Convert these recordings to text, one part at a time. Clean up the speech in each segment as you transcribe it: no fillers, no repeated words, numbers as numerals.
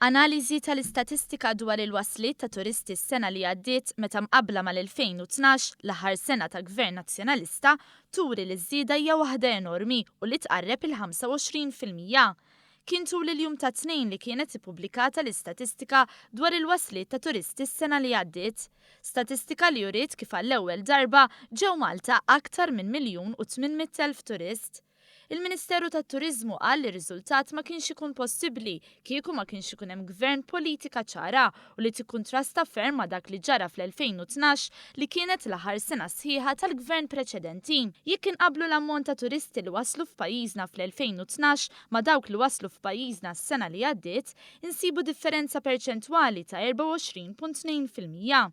Analiżi tal-istatistika dwar il-wasliet ta' turisti s-sena li għaddiet meta mqabbla mal-2012 l-aħħar sena ta' Gvern Nazzjonalista turi li żieda hija waħda enormi u li tqarreb il-25%. Kien tul il-jum ta' tnejn li kienet ippubblikata l-istatistika dwar il-wasliet ta' turisti s-sena li għaddiet. Statistika li juriet kif għall-ewwel darba ġew Malta aktar minn 1,800,000 turist. Il-Ministeru tat-Turiżmu qal li r-riżultat ma kienx ikun possibbli kieku ma kienx ikun hemm gvern politika ċara u li tikkuntrasta ferm ma' dak li ġara fl-2012 li kienet l-aħħar sena sħiħa tal-gvern preċedenti. Jekk inqabblu l-ammont ta' turisti li waslu f'pajjiżna fl-2012 ma' dawk li waslu f'pajjiżna s-sena li għaddiet, insibu differenza perċentwali ta' 24.2%.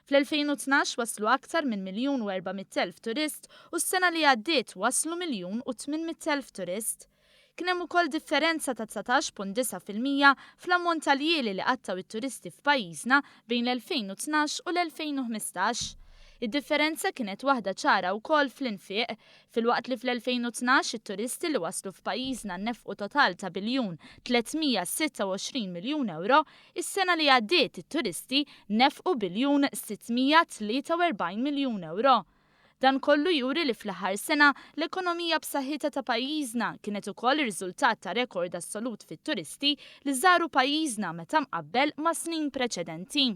Fl-2012 waslu aktar minn 1,400,000 turist u s-sena li għaddiet waslu 1,800,000 turist. Kien hemm ukoll differenza ta' 19.9% fl-ammont tal-jieli li qattaw it-turisti f'pajjiżna bejn l-2012 u l-2015. Id-differenza kienet waħda ċara wkoll fl-infiq, filwaqt li fl-2012 it-turisti li waslu f'pajjiżna nnefqu total ta' biljun 326 miljun euro, is-sena li għaddiet it-turisti nefqu biljun 643 miljun euro. Dan kollu juri li fl-aħħar sena l-ekonomija b'saħħitha ta' pajjiżna kienet ukoll ir-riżultat ta' rekord assolut fit-turisti li żaru pajjiżna meta mqabbel ma' snin preċedenti.